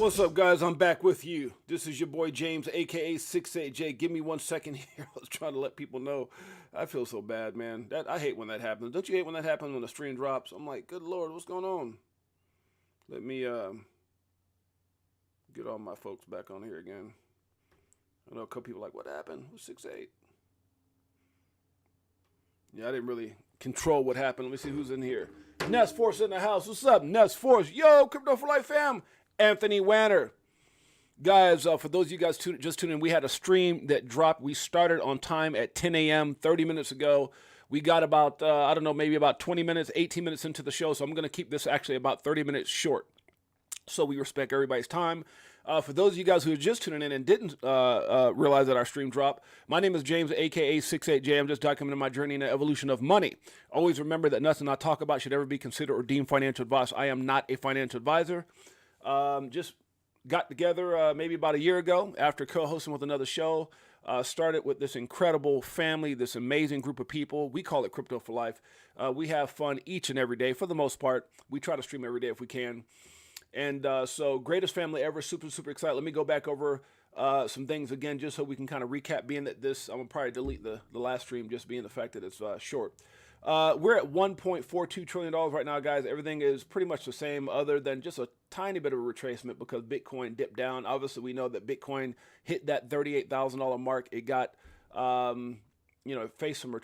What's up, guys? I'm back with you. This is your boy James, aka Six8Jay. Give me 1 second here. I was trying to let people know. I feel so bad, man. I hate when that happens. Don't you hate when that happens when the stream drops? I'm like, good lord, what's going on? Let me get all my folks back on here again. I know a couple people are like, what happened? Who's 6-8? Yeah, I didn't really control what happened. Let me see who's in here. Nest Force in the house. What's up, Nest Force? Yo, Crypto for Life fam. Anthony Wanner. Guys, for those of you guys just tuning in, we had a stream that dropped. We started on time at 10 a.m. 30 minutes ago. We got about, I don't know, maybe about 20 minutes, 18 minutes into the show. So I'm going to keep this actually about 30 minutes short. So we respect everybody's time. For those of you guys who are just tuning in and didn't realize that our stream dropped, my name is James, aka 68J. I'm just documenting my journey in the evolution of money. Always remember that nothing I talk about should ever be considered or deemed financial advice. I am not a financial advisor. Just got together maybe about a year ago after co-hosting with another show. Started with this incredible family, this amazing group of people. We call it Crypto for Life. We have fun each and every day for the most part. We try to stream every day if we can. And so greatest family ever, super, super excited. Let me go back over some things again, just so we can kind of recap, being that this, I'm going to probably delete the last stream, just being the fact that it's short. We're at $1.42 trillion right now, guys. Everything is pretty much the same other than just a tiny bit of a retracement because Bitcoin dipped down. Obviously, we know that Bitcoin hit that $38,000 mark. It got, faced some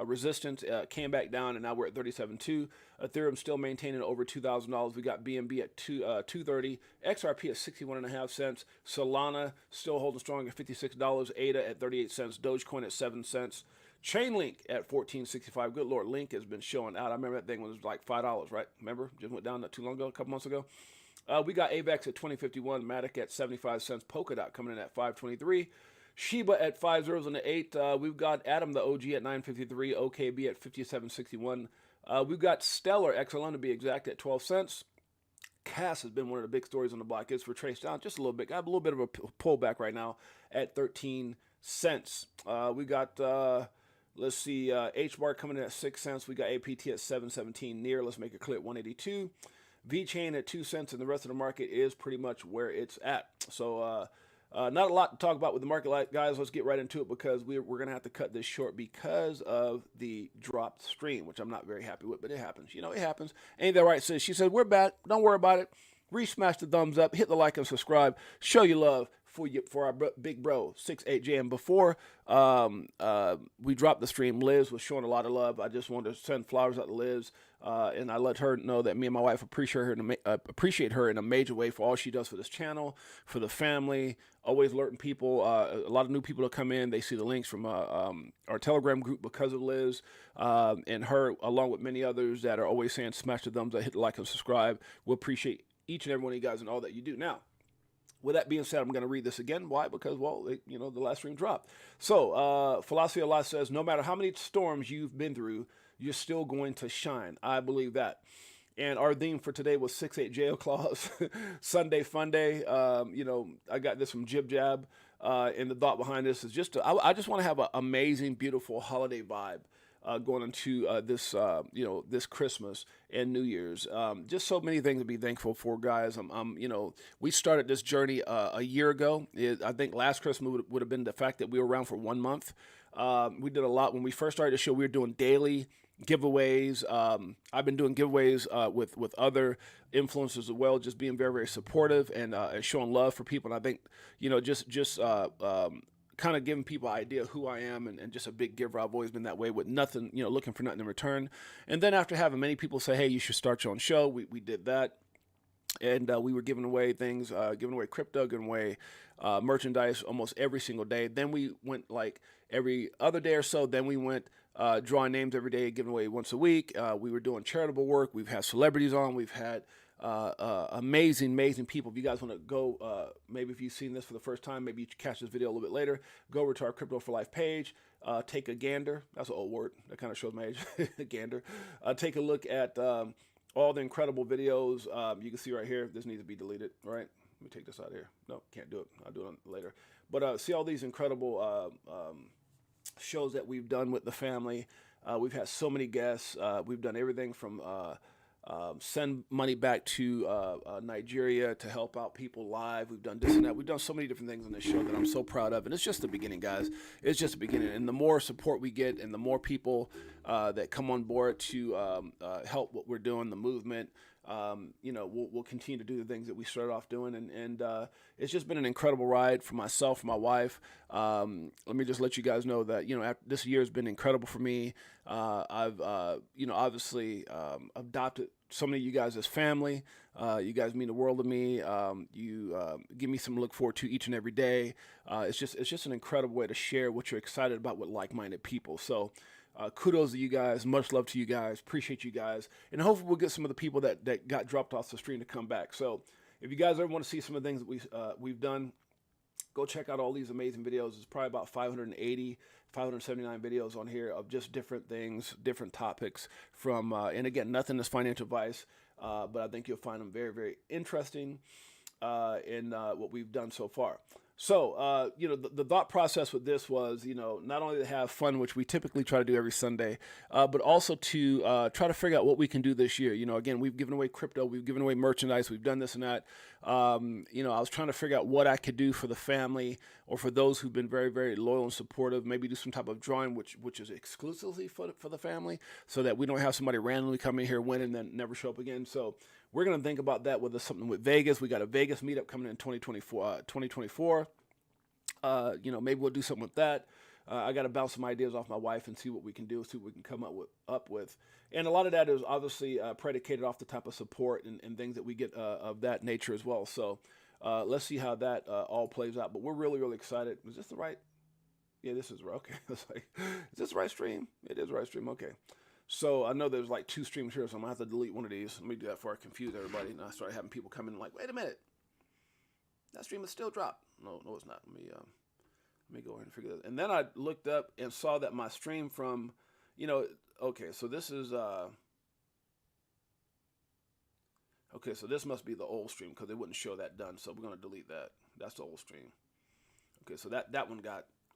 resistance, came back down, and now we're at 37.2. Ethereum still maintaining over $2,000. We got BNB at 230, XRP at 61.5 cents, Solana still holding strong at $56, ADA at 38 cents, Dogecoin at 7 cents, Chainlink at 14.65. Good lord, Link has been showing out. I remember that thing was like $5, right? Remember, just went down not too long ago, a couple months ago. We got AVAX at 20.51, Matic at 75 cents, Polkadot coming in at 5.23. Shiba at 5 zeros and an 8. We've got Atom the OG at 9.53. OKB at 57.61. We've got Stellar, XLM to be exact, at 12 cents. Cass has been one of the big stories on the block. It's retraced down just a little bit. Got a little bit of a pullback right now at 13 cents. We got, let's see, HBAR coming in at 6 cents. We got APT at 7.17 near. Let's make it clear at 182. VChain at 2 cents, and the rest of the market is pretty much where it's at. So, not a lot to talk about with the market, guys. Let's get right into it because we're going to have to cut this short because of the dropped stream, which I'm not very happy with, but it happens. You know, it happens. Ain't that right, sis? She said, we're back. Don't worry about it. Re-smash the thumbs up. Hit the like and subscribe. Show your love for our big bro, 6-8-Jay. And before we dropped the stream, Liz was showing a lot of love. I just wanted to send flowers out to Liz. And I let her know that me and my wife appreciate her in a major way for all she does for this channel, for the family, always alerting people. A lot of new people that come in, they see the links from our Telegram group because of Liz and her, along with many others that are always saying smash the thumbs up, hit the like and subscribe. We appreciate each and every one of you guys and all that you do. Now, with that being said, I'm going to read this again. Why? Because, well, the last stream dropped. So, Philosophy of Life says, no matter how many storms you've been through, you're still going to shine. I believe that. And our theme for today was 6-8Jay-O-Claus, Sunday Funday. I got this from Jib Jab. And the thought behind this is just, I just want to have an amazing, beautiful holiday vibe going into this Christmas and New Year's. Just so many things to be thankful for, guys. We started this journey a year ago. I think last Christmas would have been the fact that we were around for 1 month. We did a lot. When we first started the show, we were doing daily giveaways. I've been doing giveaways with other influencers as well, just being very, very supportive and showing love for people. And I think, just kind of giving people an idea of who I am and just a big giver. I've always been that way with nothing, looking for nothing in return. And then after having many people say, hey, you should start your own show, we did that. And we were giving away things, giving away crypto, giving away merchandise almost every single day. Then we went like every other day or so. Then we went drawing names every day, giving away once a week. We were doing charitable work. We've had celebrities on. We've had amazing people. If you guys want to go, maybe if you've seen this for the first time, maybe you catch this video a little bit later, go over to our Crypto for Life page, take a gander. That's an old word. That kind of shows my age. Gander. Take a look at all the incredible videos. You can see right here, this needs to be deleted, right? Let me take this out of here. No, can't do it. I'll do it later. But see all these incredible shows that we've done with the family. We've had so many guests. We've done everything from send money back to Nigeria to help out people live. We've done this and that. We've done so many different things on this show that I'm so proud of. And it's just the beginning, guys. It's just the beginning. And the more support we get and the more people that come on board to help what we're doing, the movement, we'll continue to do the things that we started off doing. And it's just been an incredible ride for myself, for my wife. Let me just let you guys know that, after this year has been incredible for me. I've, obviously adopted so many of you guys as family. You guys mean the world to me. You give me some to look forward to each and every day. It's just an incredible way to share what you're excited about with like-minded people. So kudos to you guys. Much love to you guys. Appreciate you guys. And hopefully we'll get some of the people that got dropped off the stream to come back. So if you guys ever want to see some of the things that we've done, go check out all these amazing videos. There's probably about 579 videos on here of just different things, different topics from, and again, nothing is financial advice, but I think you'll find them very, very interesting in what we've done so far. So, the thought process with this was, not only to have fun, which we typically try to do every Sunday, but also to try to figure out what we can do this year. Again, we've given away crypto, we've given away merchandise, we've done this and that. I was trying to figure out what I could do for the family or for those who've been very, very loyal and supportive, maybe do some type of drawing, which is exclusively for the family, so that we don't have somebody randomly come in here, win, and then never show up again. So we're going to think about that with something with Vegas. We got a Vegas meetup coming in 2024. Maybe we'll do something with that. I got to bounce some ideas off my wife and see what we can do, see what we can come up with. And a lot of that is obviously predicated off the type of support and things that we get of that nature as well. So let's see how that all plays out. But we're really, really excited. Is this the right? Yeah, this is right. Okay. It's like, is this the right stream? It is the right stream. Okay. So I know there's like 2 streams here, so I'm going to have to delete one of these. Let me do that before I confuse everybody. And I started having people come in like, wait a minute. That stream is still dropped. No, it's not. Let me go ahead and figure that. And then I looked up and saw that my stream from, okay, so this is, okay, so this must be the old stream because they wouldn't show that done. So we're going to delete that. That's the old stream. Okay, so that one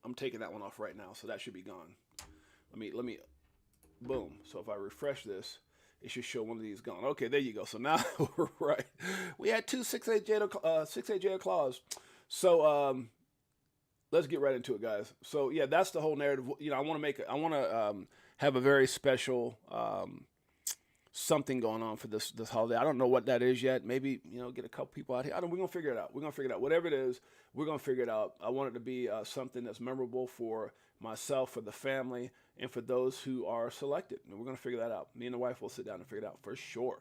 I'm taking that one off right now. So that should be gone. Let me, boom. So if I refresh this, it should show one of these gone. Okay, there you go. So now we're right. We had 2 Six8Jay-O-Claus. So let's get right into it, guys. So yeah, that's the whole narrative. I want to have a very special something going on for this holiday. I don't know what that is yet. Maybe get a couple people out here. We're gonna figure it out. We're gonna figure it out. Whatever it is, we're gonna figure it out. I want it to be something that's memorable for myself, for the family, and for those who are selected. And we're gonna figure that out. Me and the wife will sit down and figure it out for sure.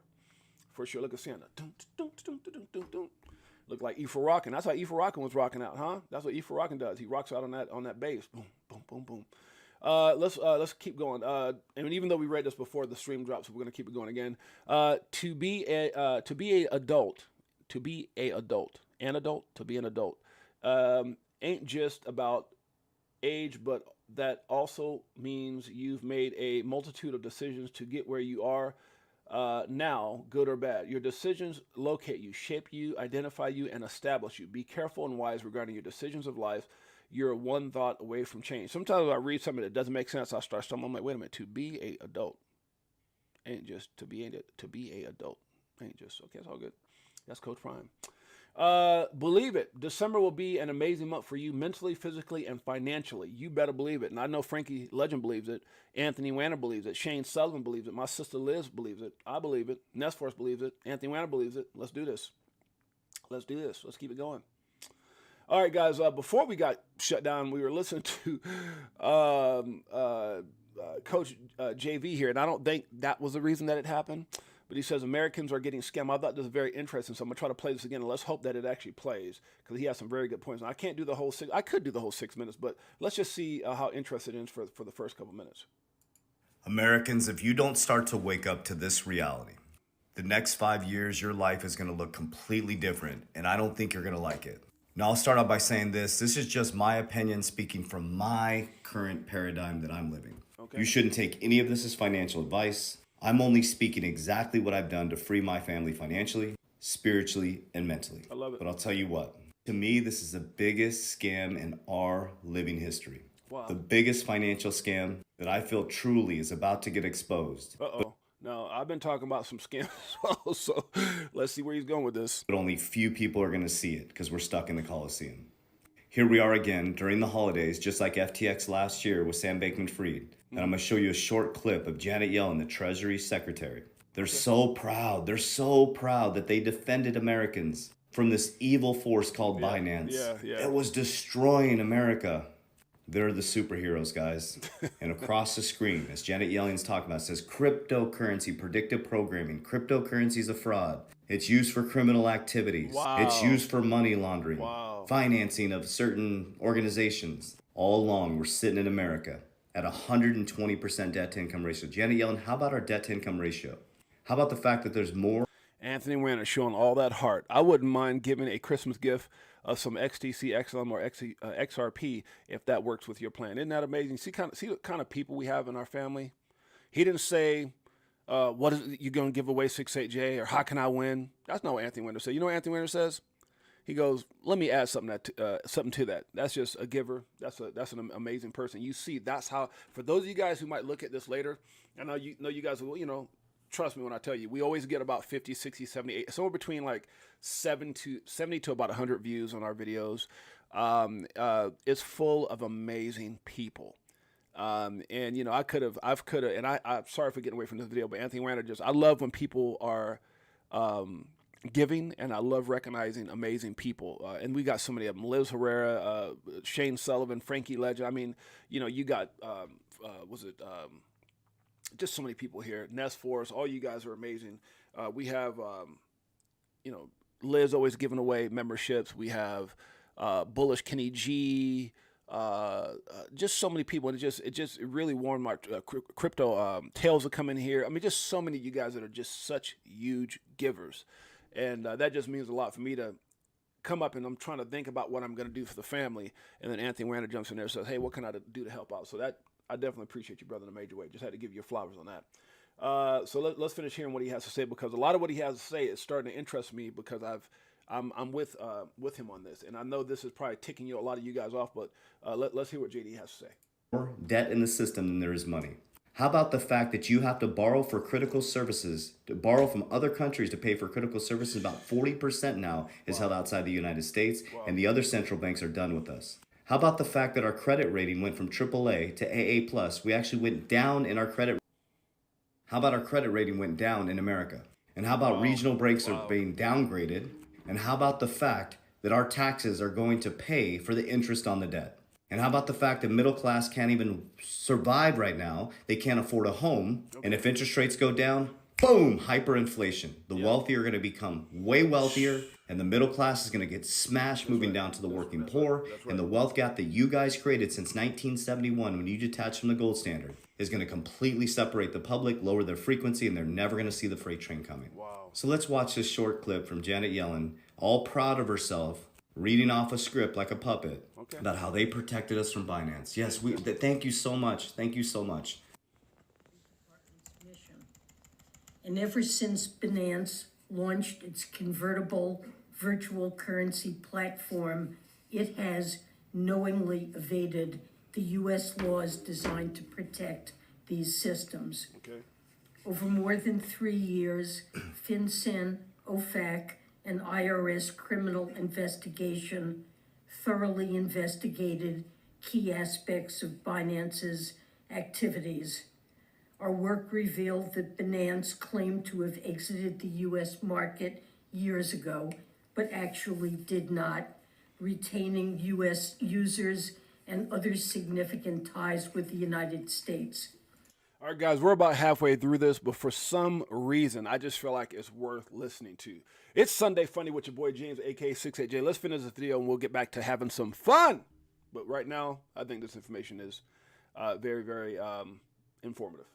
For sure. Look at Santa. Look like E for rocking. That's how E for rocking was rocking out, huh? That's what E for rocking does. He rocks out on that bass. Boom, boom, boom, boom. Let's keep going. And even though we read this before the stream drops, we're gonna keep it going again. To be an adult, ain't just about age, but that also means you've made a multitude of decisions to get where you are now, good or bad. Your decisions locate you, shape you, identify you, and establish you. Be careful and wise regarding your decisions of life. You're one thought away from change. Sometimes I read something that doesn't make sense. I start stumbling. I'm like, wait a minute. To be an adult ain't just to be a adult. Ain't just okay. It's all good. That's Coach Prime. Believe it. December will be an amazing month for you mentally, physically, and financially. You better believe it. And I know Frankie Legend believes it. Anthony Wanner believes it. Shane Sullivan believes it. My sister Liz believes it. I believe it. Nestforce believes it. Anthony Wanner believes it. Let's do this. Let's keep it going. All right, guys. Before we got shut down, we were listening to Coach JV here, and I don't think that was the reason that it happened. But he says Americans are getting scammed. I thought this was very interesting, so I'm going to try to play this again, and let's hope that it actually plays, because he has some very good points. Now, I can't do the whole 6. I could do the whole 6 minutes, but let's just see how interested it is for the first couple minutes. Americans, if you don't start to wake up to this reality, the next 5 years, your life is going to look completely different, and I don't think you're going to like it. Now, I'll start out by saying this. This is just my opinion speaking from my current paradigm that I'm living. Okay. You shouldn't take any of this as financial advice. I'm only speaking exactly what I've done to free my family financially, spiritually, and mentally. I love it. But I'll tell you what, to me, this is the biggest scam in our living history. Wow. The biggest financial scam that I feel truly is about to get exposed. Uh-oh. No, I've been talking about some scams as well, so let's see where he's going with this. but only few people are going to see it because we're stuck in the Coliseum. Here we are again during the holidays, just like FTX last year with Sam Bankman-Fried. And I'm going to show you a short clip of Janet Yellen, the Treasury Secretary. They're so proud. They're so proud that they defended Americans from this evil force called Binance. It was destroying America. They're the superheroes, guys. And across the screen, as Janet Yellen's talking about, it says cryptocurrency, predictive programming. Cryptocurrency is a fraud. It's used for criminal activities. Wow. It's used for money laundering, Wow. financing of certain organizations. All along, we're sitting in America at 120% debt to income ratio. Janet Yellen, how about our debt to income ratio? How about the fact that there's more? Anthony Weiner showing all that heart. I wouldn't mind giving a Christmas gift of some XTC, XLM, or XRP if that works with your plan. Isn't that amazing? See what kind of people we have in our family. He didn't say, "What is it you going to give away 6.8J?" or "How can I win?" That's not what Anthony Weiner said. You know what Anthony Weiner says? He goes, "Let me add something to that. That's just a giver. That's an amazing person." You see, that's how. For those of you guys who might look at this later, I know you guys will, trust me when I tell you, we always get about 50, 60, 70, 80, somewhere between like 70 to about 100 views on our videos. It's full of amazing people. And I'm sorry for getting away from this video, but Anthony Weiner I love when people are giving, and I love recognizing amazing people. And we got so many of them: Liz Herrera, Shane Sullivan, Frankie Legend. I mean, you got just so many people here. Ness Force, all you guys are amazing. We have, Liz always giving away memberships. We have Bullish Kenny G, just so many people. And it really warmed my crypto. Tails are coming here. I mean, just so many of you guys that are just such huge givers. And that just means a lot for me to come up, and I'm trying to think about what I'm going to do for the family. And then Anthony Weiner jumps in there and says, "Hey, what can I do to help out?" So that, I definitely appreciate you, brother, in a major way. Just had to give you flowers on that. So let's finish hearing what he has to say, because a lot of what he has to say is starting to interest me, because I'm with him on this, and I know this is probably ticking a lot of you guys off, but let's hear what JD has to say. More debt in the system than there is money. How about the fact that you have to borrow for critical services, to borrow from other countries to pay for critical services? About 40% now is held outside the United States, and the other central banks are done with us. How about the fact that our credit rating went from AAA to AA+? We actually went down in our credit. How about our credit rating went down in America? And how about regional banks are being downgraded? And how about the fact that our taxes are going to pay for the interest on the debt? And how about the fact that middle class can't even survive right now? They can't afford a home. And if interest rates go down, boom, hyperinflation. The wealthy are going to become way wealthier, and the middle class is going to get smashed, moving down to the working poor. And the wealth gap that you guys created since 1971, when you detached from the gold standard, is going to completely separate the public, lower their frequency, and they're never going to see the freight train coming. Wow. So let's watch this short clip from Janet Yellen, all proud of herself, reading off a script like a puppet, about how they protected us from Binance. Yes, thank you so much. Thank you so much. And ever since Binance launched its convertible virtual currency platform, it has knowingly evaded the U.S. laws designed to protect these systems. Over more than 3 years, FinCEN, OFAC, and IRS criminal investigation thoroughly investigated key aspects of Binance's activities. Our work revealed that Binance claimed to have exited the U.S. market years ago, but actually did not, retaining U.S. users and other significant ties with the United States. All right, guys, we're about halfway through this, but for some reason, I just feel like it's worth listening to. It's Sunday Funny with your boy James, aka 6.8Jay. Let's finish this video and we'll get back to having some fun. But right now, I think this information is very, very informative.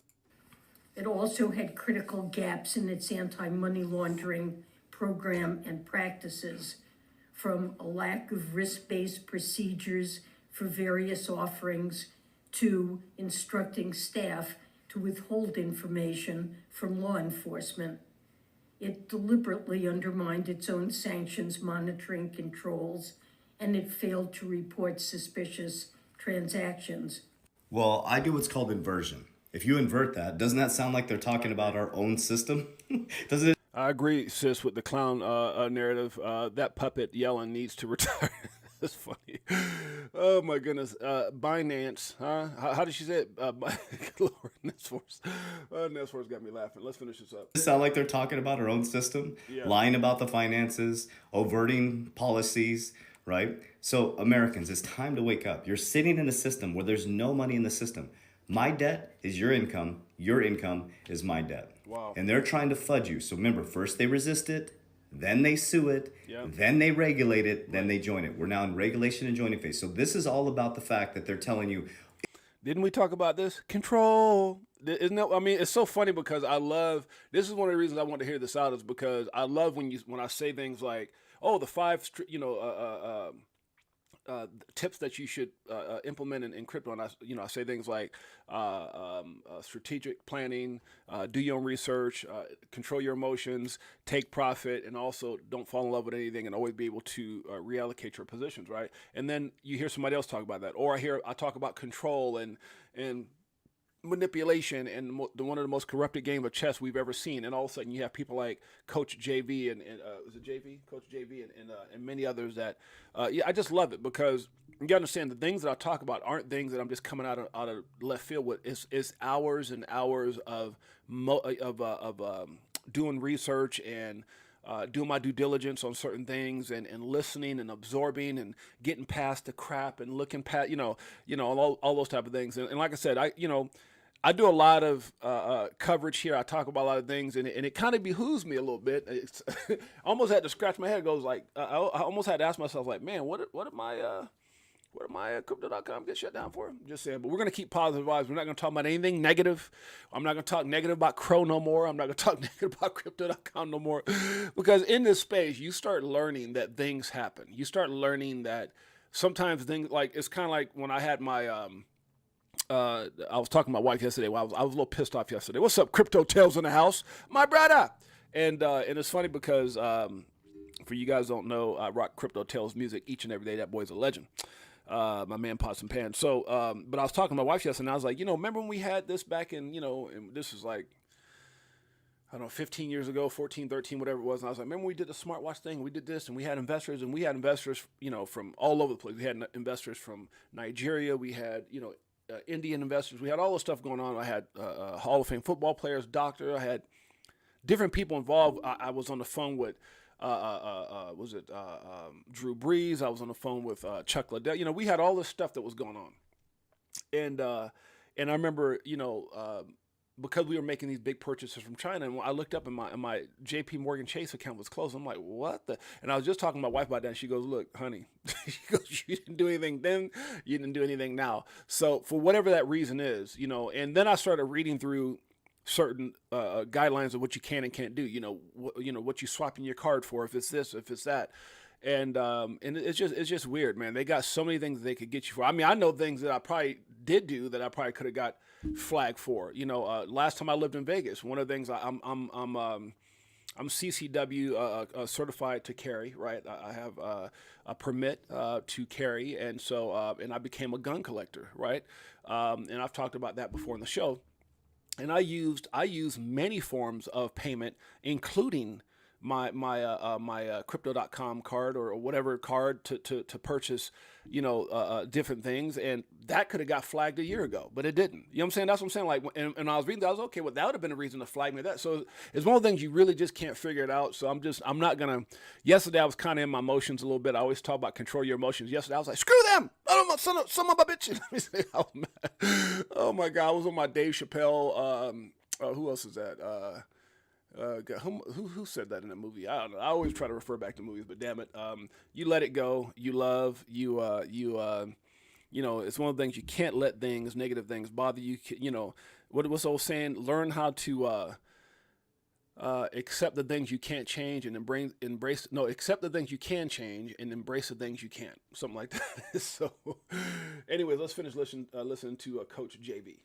It also had critical gaps in its anti-money laundering program and practices, from a lack of risk-based procedures for various offerings to instructing staff to withhold information from law enforcement. It deliberately undermined its own sanctions monitoring controls, and it failed to report suspicious transactions. Well, I do what's called inversion. If you invert that, doesn't that sound like they're talking about our own system? Doesn't it? I agree, sis, with the clown narrative. That puppet yelling needs to retire. That's funny. Oh my goodness. Binance, huh? How did she say it? Good Lord, Nestforce. Nestforce got me laughing. Let's finish this up. Sound like they're talking about our own system, Yeah. lying about the finances, overting policies, right? So, Americans, it's time to wake up. You're sitting in a system where there's no money in the system. My debt is your income is my debt. Wow. And they're trying to fudge you. So, remember, first they resist it, then they sue it, Yeah. then they regulate it, then they join it. We're now in regulation and joining phase. So, this is all about the fact that they're telling you, Didn't we talk about this? Control. Isn't that? I mean, it's so funny because I love. This is one of the reasons I want to hear this out is because I love when I say things like, "Oh, the five, tips that you should implement in crypto." And I say things like strategic planning, do your own research, control your emotions, take profit, and also don't fall in love with anything, and always be able to reallocate your positions, right? And then you hear somebody else talk about that, or I talk about control and manipulation and one of the most corrupted game of chess we've ever seen. And all of a sudden you have people like Coach JV and was it JV? Coach JV and many others that, I just love it because you understand the things that I talk about aren't things that I'm just coming out of left field with. It's hours and hours of doing research and doing my due diligence on certain things and listening and absorbing and getting past the crap and looking past, all those type of things. And like I said, I do a lot of coverage here. I talk about a lot of things, and it kind of behooves me a little bit. It's I almost had to scratch my head. Goes like I almost had to ask myself, like, man, what am I crypto.com get shut down for? Just saying. But we're going to keep positive vibes. We're not going to talk about anything negative. I'm not going to talk negative about Crow no more. I'm not going to talk negative about crypto.com no more. Because in this space, you start learning that things happen. You start learning that sometimes things, like, it's kind of like when I had my, I was talking to my wife yesterday. Well, I was a little pissed off yesterday. What's up, Crypto Tales in the house? My brother. And it's funny because for you guys don't know, I rock Crypto Tales music each and every day. That boy's a legend. My man Pots and Pans. So, but I was talking to my wife yesterday, and I was like, remember when we had this back in, and this was like, I don't know, 15 years ago, 14, 13, whatever it was. And I was like, remember when we did the smartwatch thing? We did this, and we had investors, from all over the place. We had investors from Nigeria. We had, Indian investors. We had all this stuff going on. I had Hall of Fame football players, doctor. I had different people involved. I was on the phone with Drew Brees. I was on the phone with Chuck Liddell. We had all this stuff that was going on, and I remember, because we were making these big purchases from China, and I looked up and my J.P. Morgan Chase account was closed. I'm like, what the? And I was just talking to my wife about that. And she goes, look, honey, she goes, you didn't do anything then, you didn't do anything now. So for whatever that reason is, and then I started reading through certain guidelines of what you can and can't do. What you swapping your card for, if it's this, if it's that. And it's just weird, man. They got so many things they could get you for. I mean, I know things that I probably did do that I probably could have got flagged for. Last time I lived in Vegas, one of the things I'm CCW certified to carry, right? I have a permit to carry, and so and I became a gun collector, right? And I've talked about that before in the show. And I used many forms of payment, including my crypto.com card or whatever card to purchase, different things. And that could have got flagged a year ago, but it didn't. You know what I'm saying? That's what I'm saying. Like, and I was reading that, I was okay, well, that would have been a reason to flag me that. So it's one of the things you really just can't figure it out. So I'm not going to, yesterday I was kind of in my emotions a little bit. I always talk about control your emotions. Yesterday I was like, screw them. I don't know, son of a bitch. Let me say, I was mad. Oh my God. I was on my Dave Chappelle. Who else is that? Who said that in a movie? I don't know. I always try to refer back to movies, but damn it, you let it go. You love you. It's one of the things you can't let negative things bother you. What's the old saying? Learn how to accept the things you can't change and embrace. No, accept the things you can change and embrace the things you can't. Something like that. So, anyways, let's finish listening to Coach JV.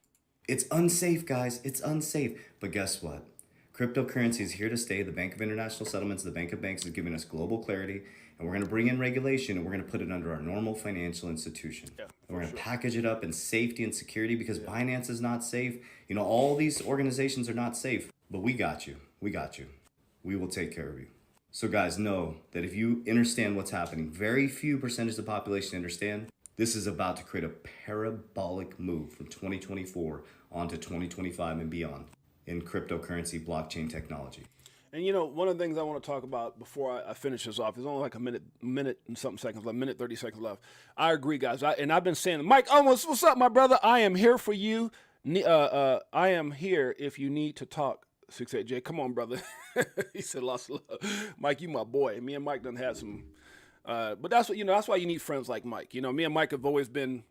It's unsafe, guys. It's unsafe. But guess what? Cryptocurrency is here to stay. The Bank of International Settlements, the Bank of Banks, is giving us global clarity, and we're going to bring in regulation, and we're going to put it under our normal financial institution. And we're going to package it up in safety and security, because Binance is not safe. You know, all these organizations are not safe, but we got you. We got you. We will take care of you. So guys, know that if you understand what's happening, very few percentage of the population understand, this is about to create a parabolic move from 2024 on to 2025 and beyond in cryptocurrency blockchain technology. And you know, one of the things I want to talk about before I finish this off is only like a minute and something seconds, like minute 30 seconds left. I agree, guys. I've been saying, Mike, what's up, my brother? I am here for you. I am here if you need to talk. 6-8-Jay, come on, brother. He said, lots of love. Mike, you my boy. Me and Mike done had some, but that's what, you know, that's why you need friends like Mike. You know, me and Mike have always been,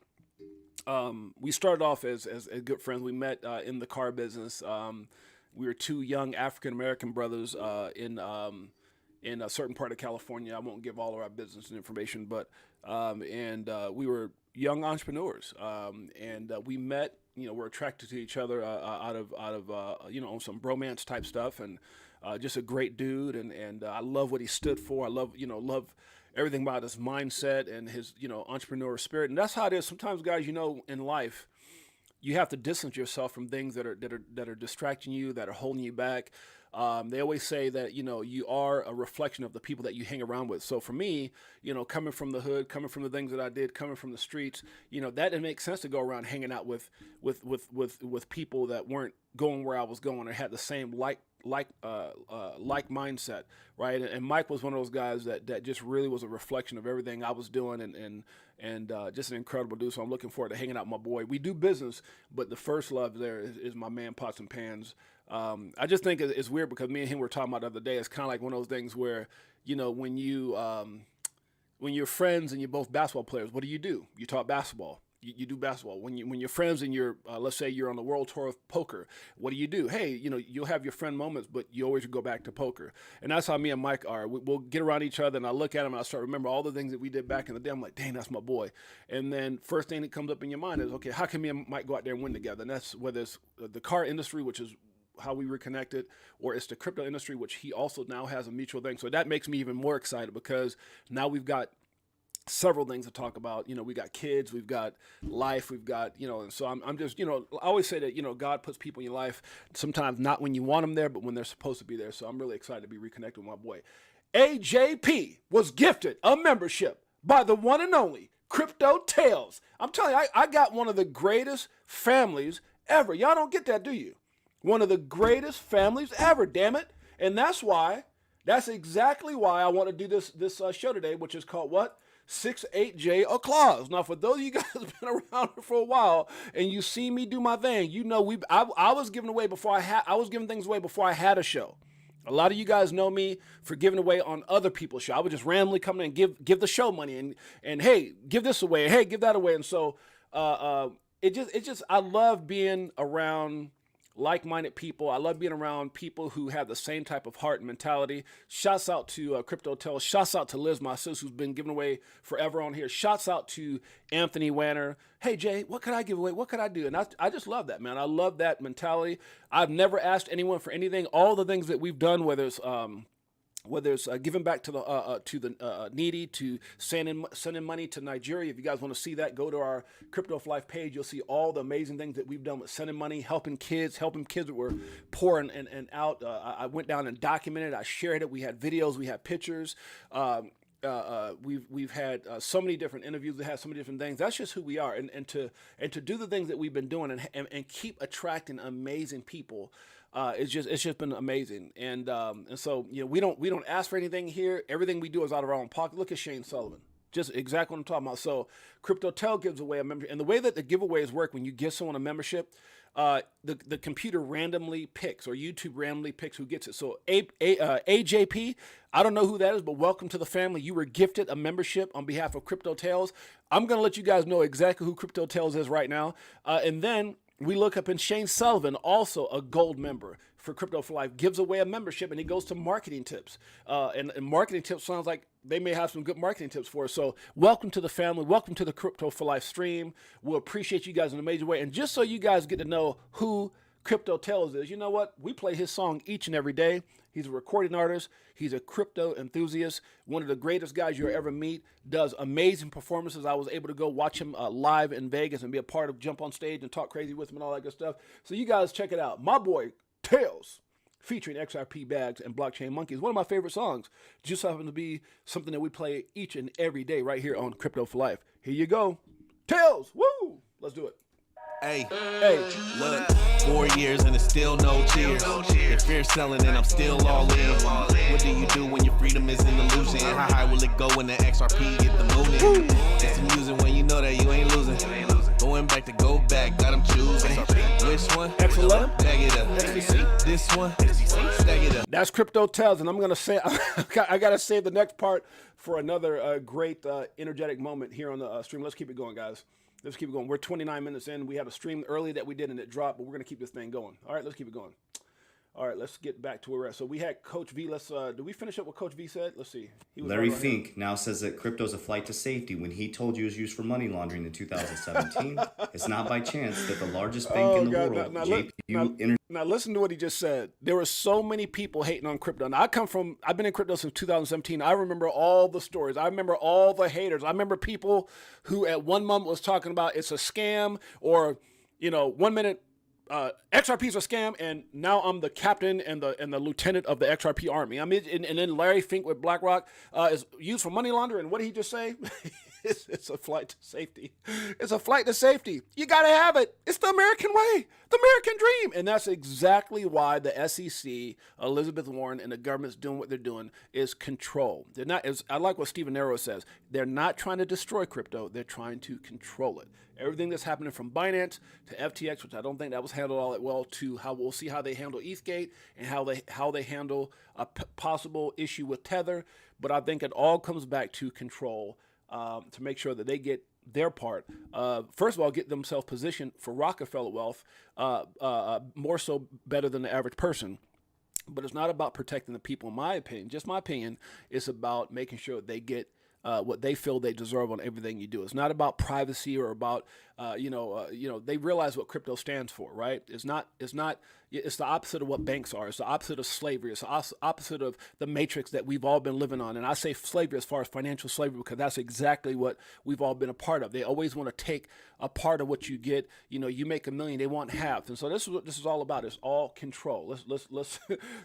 we started off as good friends. We met in the car business. We were two young African-American brothers in a certain part of California. I won't give all of our business and information, but we were young entrepreneurs, and we met. You know, we're attracted to each other out of you know, some bromance type stuff, and just a great dude. And I love what he stood for. I love everything about his mindset and his, you know, entrepreneurial spirit. And that's how it is. Sometimes, guys, you know, in life, you have to distance yourself from things that are distracting you, that are holding you back. They always say that, you know, you are a reflection of the people that you hang around with. So for me, you know, coming from the hood, coming from the things that I did, coming from the streets, you know, that didn't make sense to go around hanging out with people that weren't going where I was going or had the same like mindset, right? And Mike was one of those guys that just really was a reflection of everything I was doing, and just an incredible dude. So I'm looking forward to hanging out with my boy. We do business, but the first love there is my man Pots and Pans. I just think it's weird because me and him were talking about the other day. It's kind of like one of those things where, you know, when you're friends and you're both basketball players, what do? You talk basketball. You do basketball. When you're friends and you're, let's say you're on the world tour of poker, what do? Hey, you know, you'll have your friend moments, but you always go back to poker. And that's how me and Mike are. We'll get around each other, and I look at him and I start to remember all the things that we did back in the day. I'm like, dang, that's my boy. And then first thing that comes up in your mind is, okay, how can me and Mike go out there and win together? And that's whether it's the car industry, which is how we reconnected, or it's the crypto industry, which he also now has a mutual thing. So that makes me even more excited because now we've got several things to talk about. You know, we got kids, we've got life, we've got, you know, and so I'm just, you know, I always say that, you know, God puts people in your life, sometimes not when you want them there, but when they're supposed to be there. So I'm really excited to be reconnected with my boy. AJP was gifted a membership by the one and only Crypto Tales. I'm telling you, I got one of the greatest families ever. Y'all don't get that, do you? One of the greatest families ever, damn it. And that's exactly why I want to do this show today, which is called what? 6-8-Jay-O-Claus. Now, for those of you guys who've been around for a while and you see me do my thing, you know I was giving away before I was giving things away before I had a show. A lot of you guys know me for giving away on other people's show. I would just randomly come in and give the show money and hey, give this away, hey, give that away. And so it just I love being around like-minded people. I love being around people who have the same type of heart and mentality. Shouts out to Crypto Tales. Shouts out to Liz, my sis, who's been giving away forever on here. Shouts out to Anthony Wanner. Hey, Jay, what could I give away? What could I do? And I just love that, man. I love that mentality. I've never asked anyone for anything. All the things that we've done, whether it's giving back to the needy, to sending money to Nigeria. If you guys want to see that, go to our Crypto for Life page. You'll see all the amazing things that we've done with sending money, helping kids that were poor and out. I went down and documented. I shared it. We had videos. We had pictures. We've had so many different interviews that have so many different things. That's just who we are. And to do the things that we've been doing and keep attracting amazing people. It's just been amazing, and so, you know, we don't ask for anything here. Everything we do is out of our own pocket. Look at Shane Sullivan, just exactly what I'm talking about. So CryptoTel gives away a membership, and the way that the giveaways work, when you give someone a membership, the computer randomly picks, or YouTube randomly picks who gets it. So AJP, I don't know who that is, but welcome to the family. You were gifted a membership on behalf of Crypto Tales. I'm gonna let you guys know exactly who Crypto Tales is right now, and then we look up, and Shane Sullivan, also a gold member for Crypto for Life, gives away a membership, and he goes to marketing tips. And marketing tips sounds like they may have some good marketing tips for us. So welcome to the family. Welcome to the Crypto for Life stream. We'll appreciate you guys in a major way. And just so you guys get to know who Crypto Tales is, you know what? We play his song each and every day. He's a recording artist. He's a crypto enthusiast. One of the greatest guys you'll ever meet. Does amazing performances. I was able to go watch him live in Vegas and be a part of, jump on stage and talk crazy with him and all that good stuff. So you guys check it out. My boy, Tales, featuring XRP Bags and Blockchain Monkeys. One of my favorite songs. Just happens to be something that we play each and every day right here on Crypto for Life. Here you go. Tales, woo! Let's do it. Hey, Hey, look, 4 years and it's still no cheers. If fear selling and I'm still all in. What do you do when your freedom is in illusion? How high will it go when the XRP get the moon in? It's amusing when you know that you ain't losing. Going back to go back, got them choosing. Which one? X11? Bag it up. XTC? This one? Stack it up. That's Crypto Tales, and I'm gonna say I gotta save the next part for another great energetic moment here on the stream. Let's keep it going, guys. Let's keep it going. We're 29 minutes in. We had a stream early that we did and it dropped, but we're gonna keep this thing going. All right, let's keep it going. All right, let's get back to where we're at. So we had Coach V. Let's did we finish up what Coach V said? Let's see. He was Larry right Fink now says that crypto's a flight to safety when he told you it was used for money laundering in 2017. It's not by chance that the largest bank in the world, Now listen to what he just said. There were so many people hating on crypto. Now I've been in crypto since 2017. I remember all the stories. I remember all the haters. I remember people who at one moment was talking about it's a scam, or 1 minute XRP is a scam, and now I'm the captain and the lieutenant of the XRP army. I mean, and then Larry Fink with BlackRock is used for money laundering. What did he just say? It's a flight to safety. It's a flight to safety. You got to have it. It's the American way, the American dream. And that's exactly why the SEC, Elizabeth Warren, and the government's doing what they're doing is control. They're not, I like what Stephen Nero says, they're not trying to destroy crypto. They're trying to control it. Everything that's happening from Binance to FTX, which I don't think that was handled all that well, to how we'll see how they handle ETHgate and how they handle a possible issue with Tether. But I think it all comes back to control. To make sure that they get their part. First of all, get themselves positioned for Rockefeller wealth, more so better than the average person. But it's not about protecting the people, in my opinion. Just my opinion. It's about making sure they get what they feel they deserve on everything you do. It's not about privacy or about they realize what crypto stands for, right? It's the opposite of what banks are. It's the opposite of slavery. It's the opposite of the matrix that we've all been living on. And I say slavery as far as financial slavery because that's exactly what we've all been a part of. They always want to take a part of what you get. You make $1 million, they want half. And so this is what this is all about. It's all control. Let's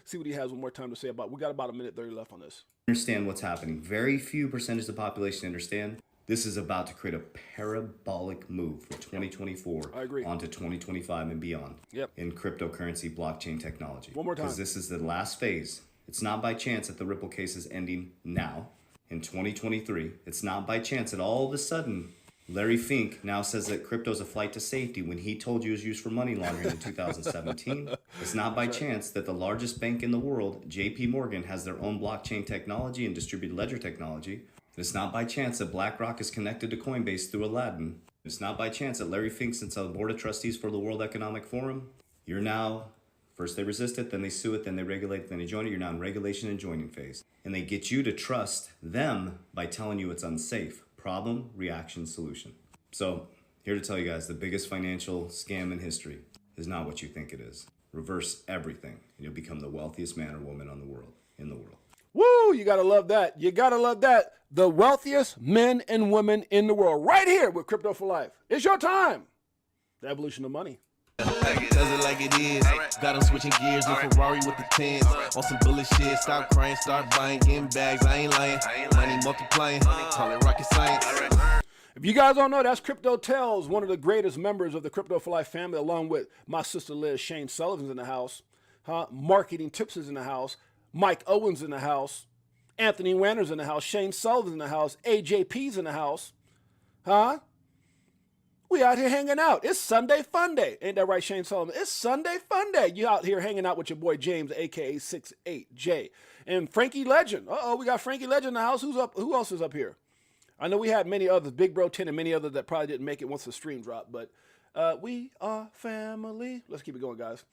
see what he has one more time to say about. We got about a minute 30 left on this. Understand what's happening. Very few percentage of the population understand. This is about to create a parabolic move for 2024 I agree. onto 2025 and beyond in cryptocurrency blockchain technology. One more time. Because this is the last phase. It's not by chance that the Ripple case is ending now in 2023. It's not by chance that all of a sudden Larry Fink now says that crypto is a flight to safety when he told you it was used for money laundering in 2017. It's not by chance that the largest bank in the world, JP Morgan, has their own blockchain technology and distributed ledger technology. It's not by chance that BlackRock is connected to Coinbase through Aladdin. It's not by chance that Larry Fink sits on the board of trustees for the World Economic Forum. You're now, first they resist it, then they sue it, then they regulate it, then they join it. You're now in regulation and joining phase. And they get you to trust them by telling you it's unsafe. Problem, reaction, solution. So, here to tell you guys, the biggest financial scam in history is not what you think it is. Reverse everything, and you'll become the wealthiest man or woman in the world. Woo! You gotta love that. You gotta love that. The wealthiest men and women in the world, right here with Crypto for Life. It's your time. The evolution of money. Does it like it is. Got them switching gears with Ferrari with the tens. On some bullet shit. Stop crying, start buying, getting bags. I ain't lying. Money multiplying. Call it rocket science. If you guys don't know, that's Crypto Tales, one of the greatest members of the Crypto for Life family, along with my sister Liz. Shane Sullivan's in the house. Marketing Tips is in the house. Mike Owens in the house. Anthony Wanner's in the house. Shane Sullivan's in the house. AJP's in the house. We out here hanging out. It's Sunday Funday. Ain't that right, Shane Sullivan? It's Sunday Funday. You out here hanging out with your boy James, a.k.a. Six8Jay. And Frankie Legend. We got Frankie Legend in the house. Who's up? Who else is up here? I know we had many others, Big Bro 10 and many others that probably didn't make it once the stream dropped. But we are family. Let's keep it going, guys.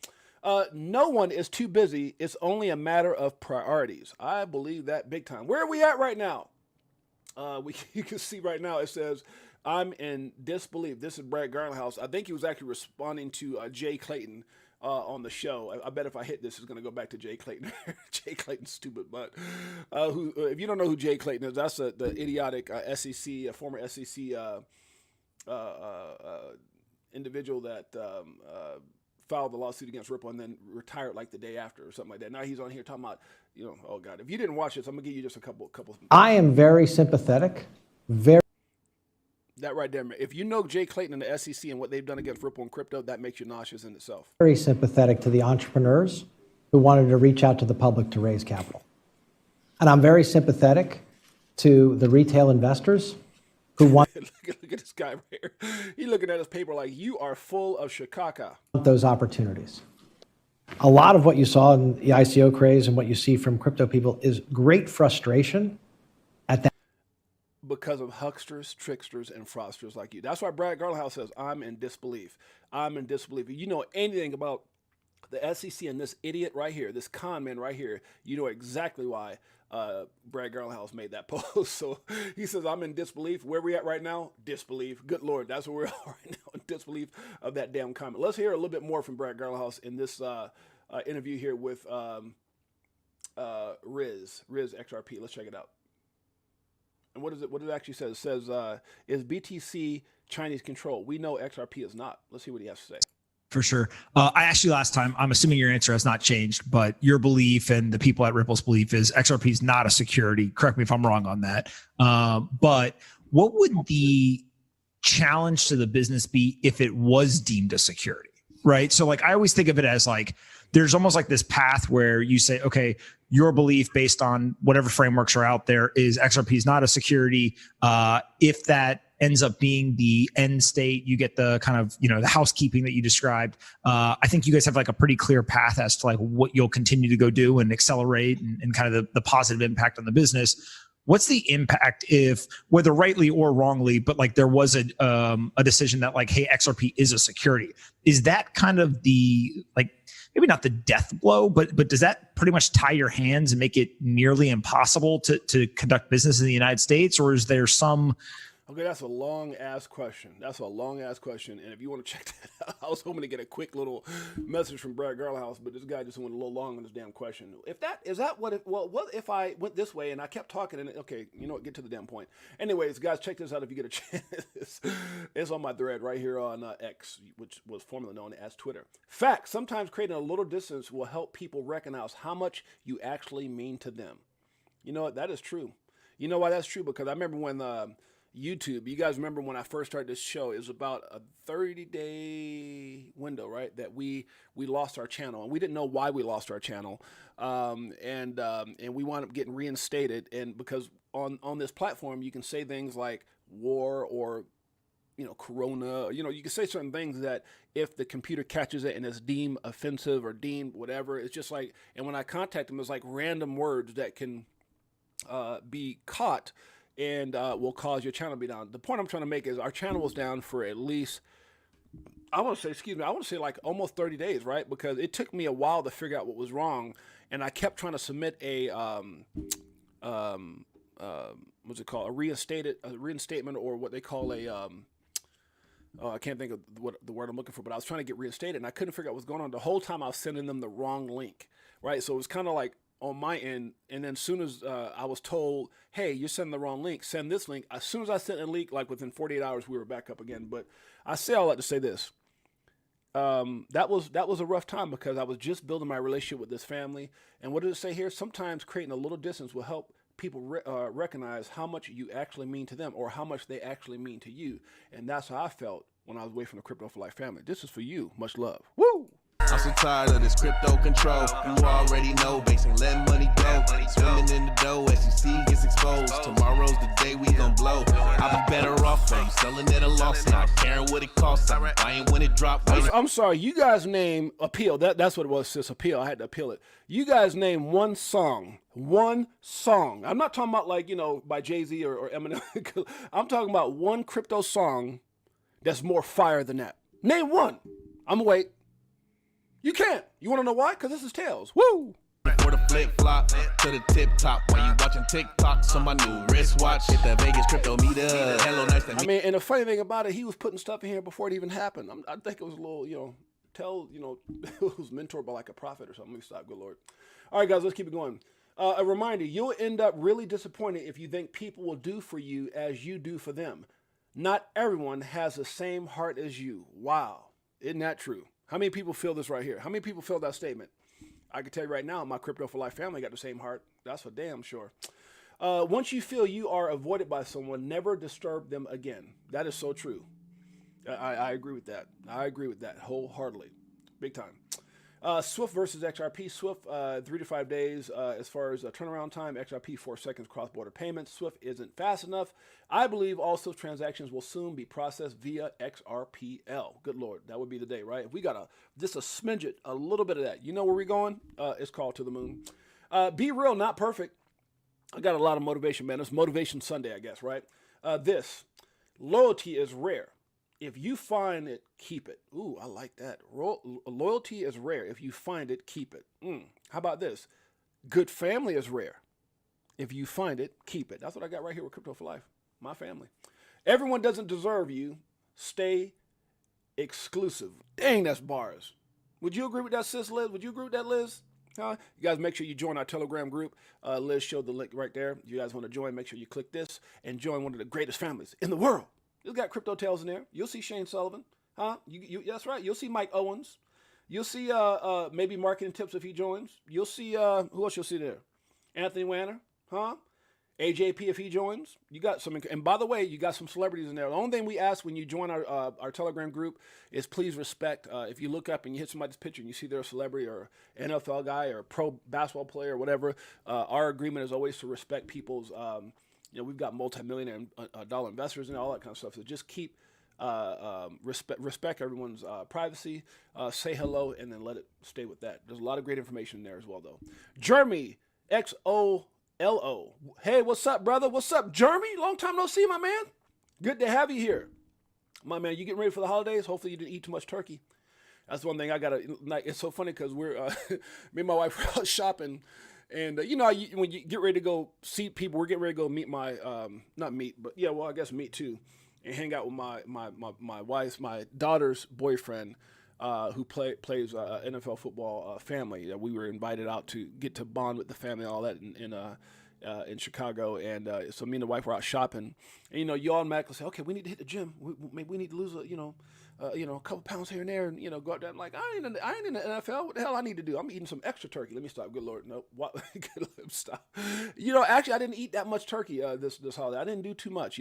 No one is too busy. It's only a matter of priorities. I believe that big time. Where are we at right now? You can see right now it says, I'm in disbelief. This is Brad Garlandhouse. I think he was actually responding to Jay Clayton on the show. I bet if I hit this, it's going to go back to Jay Clayton. Jay Clayton's stupid butt. Who, if you don't know who Jay Clayton is, that's the idiotic SEC, former SEC individual that filed the lawsuit against Ripple and then retired like the day after or something like that. Now he's on here talking about, oh God, if you didn't watch this, I'm gonna give you just a couple. I am very sympathetic. That right there, man. If you know Jay Clayton and the SEC and what they've done against Ripple and crypto, that makes you nauseous in itself. Very sympathetic to the entrepreneurs who wanted to reach out to the public to raise capital. And I'm very sympathetic to the retail investors who want look at this guy right here. He's looking at his paper like, you are full of shikaka. those opportunities. A lot of what you saw in the ICO craze and what you see from crypto people is great frustration at that. Because of hucksters, tricksters, and fraudsters like you. That's why Brad Garlinghouse says, I'm in disbelief. I'm in disbelief. If you know anything about the SEC and this idiot right here, this con man right here, you know exactly why Brad Garlinghouse made that post. So he says, I'm in disbelief. Where we at right now? Disbelief. Good Lord, that's where we're at right now, in disbelief of that damn comment. Let's hear a little bit more from Brad Garlinghouse in this interview here with Riz XRP. Let's check it out. And what does it actually says? It says, is BTC Chinese control? We know XRP is not. Let's see what he has to say. For sure. I asked you last time, I'm assuming your answer has not changed, but your belief and the people at Ripple's belief is XRP is not a security. Correct me if I'm wrong on that. But what would the challenge to the business be if it was deemed a security, right? So like, I always think of it as like, there's almost like this path where you say, okay, your belief based on whatever frameworks are out there is XRP is not a security. If that ends up being the end state, you get the kind of, the housekeeping that you described. I think you guys have like a pretty clear path as to like what you'll continue to go do and accelerate and kind of the positive impact on the business. What's the impact if, whether rightly or wrongly, but like there was a decision that like, hey, XRP is a security? Is that kind of the, like, maybe not the death blow, but does that pretty much tie your hands and make it nearly impossible to conduct business in the United States? Or is there some... Okay, that's a long-ass question. And if you want to check that out, I was hoping to get a quick little message from Brad Garlinghouse, but this guy just went a little long on this damn question. What if I went this way and I kept talking and, okay, you know what, get to the damn point. Anyways, guys, check this out if you get a chance. It's on my thread right here on X, which was formerly known as Twitter. Fact, sometimes creating a little distance will help people recognize how much you actually mean to them. You know what, that is true. You know why that's true? Because I remember when... YouTube, you guys remember when I first started this show, it was about a 30-day window, right? That we lost our channel, and we didn't know why we lost our channel, and we wound up getting reinstated. And because on this platform, you can say things like war or corona, you can say certain things that if the computer catches it and it's deemed offensive or deemed whatever, it's just like. And when I contact them, it's like random words that can be caught. And will cause your channel to be down. The point I'm trying to make is our channel was down for at least, I want to say like almost 30 days, right? Because it took me a while to figure out what was wrong. And I kept trying to submit a, what's it called? A reinstatement, or what they call a, I can't think of what the word I'm looking for, but I was trying to get reinstated and I couldn't figure out what's going on. The whole time I was sending them the wrong link, right? So it was kind of like, on my end, and then as soon as I was told, hey, you're sending the wrong link, send this link. As soon as I sent a link, like within 48 hours, we were back up again. But I say all that to say this. That was a rough time because I was just building my relationship with this family. And what does it say here? Sometimes creating a little distance will help people recognize how much you actually mean to them or how much they actually mean to you. And that's how I felt when I was away from the Crypto for Life family. This is for you. Much love. Woo! I'm so tired of this crypto control. You already know, basing let money go. Swimming in the dough, SEC gets exposed. Tomorrow's the day we gon' blow. I'll be better off from selling at a loss, not caring what it costs. I ain't when it drop. I'm sorry, you guys name Appeal. That's what it was, sis. Appeal. I had to appeal it. You guys name one song. I'm not talking about like, by Jay-Z or Eminem. I'm talking about one crypto song that's more fire than that. Name one. I'm gonna wait. You can't. You want to know why? Because this is Tails. Woo! For the flip flop to the tip top while you watching TikToks on my new wristwatch. Hit the Vegas crypto meter. Hello, nice to meet you. And the funny thing about it, he was putting stuff in here before it even happened. I think it was a little, tell, who's mentored by like a prophet or something. Let me stop. Good Lord. All right, guys, let's keep it going. A reminder, you'll end up really disappointed if you think people will do for you as you do for them. Not everyone has the same heart as you. Wow. Isn't that true? How many people feel this right here? How many people feel that statement? I can tell you right now, my Crypto for Life family got the same heart. That's for damn sure. Once you feel you are avoided by someone, never disturb them again. That is so true. I agree with that. I agree with that wholeheartedly. Big time. Swift versus XRP. Swift, 3 to 5 days as far as turnaround time. XRP, 4 seconds cross-border payments. Swift isn't fast enough. I believe all Swift transactions will soon be processed via XRPL. Good Lord, that would be the day, right? If we got just a smidget, a little bit of that. You know where we're going? It's called to the moon. Be real, not perfect. I got a lot of motivation, man. It's Motivation Sunday, I guess, right? Loyalty is rare. If you find it, keep it. Ooh, I like that. Loyalty is rare. If you find it, keep it. How about this? Good family is rare. If you find it, keep it. That's what I got right here with Crypto for Life. My family. Everyone doesn't deserve you. Stay exclusive. Dang, that's bars. Would you agree with that, sis Liz? Would you agree with that, Liz? You guys make sure you join our Telegram group. Liz showed the link right there. If you guys want to join, make sure you click this and join one of the greatest families in the world. It's got Crypto Tales in there. You'll see Shane Sullivan. That's right. You'll see Mike Owens. You'll see maybe marketing tips if he joins. You'll see who else you'll see there? Anthony Wanner. AJP if he joins. You got some. And by the way, you got some celebrities in there. The only thing we ask when you join our Telegram group is please respect. If you look up and you hit somebody's picture and you see they're a celebrity or NFL guy or pro basketball player or whatever, our agreement is always to respect people's we've got multi-millionaire dollar investors and all that kind of stuff. So just keep respect everyone's privacy, say hello, and then let it stay with that. There's a lot of great information in there as well, though. Jeremy, XOLO. Hey, what's up, brother? What's up, Jeremy? Long time no see, my man. Good to have you here. My man, you getting ready for the holidays? Hopefully you didn't eat too much turkey. That's one thing I got to, it's so funny because we're, me and my wife were out shopping. And, when you get ready to go see people, we're getting ready to go meet my, not meet, but yeah, well, I guess meet too, and hang out with my wife's, my daughter's boyfriend, who plays NFL football family. We were invited out to get to bond with the family and all that in Chicago. And so me and the wife were out shopping. And, you automatically say, okay, we need to hit the gym. Maybe we need to lose a couple pounds here and there, and go out there. I'm like, I ain't in the NFL. What the hell I need to do? I'm eating some extra turkey. Let me stop. Good Lord, no. What? Stop. Actually, I didn't eat that much turkey this holiday. I didn't do too much.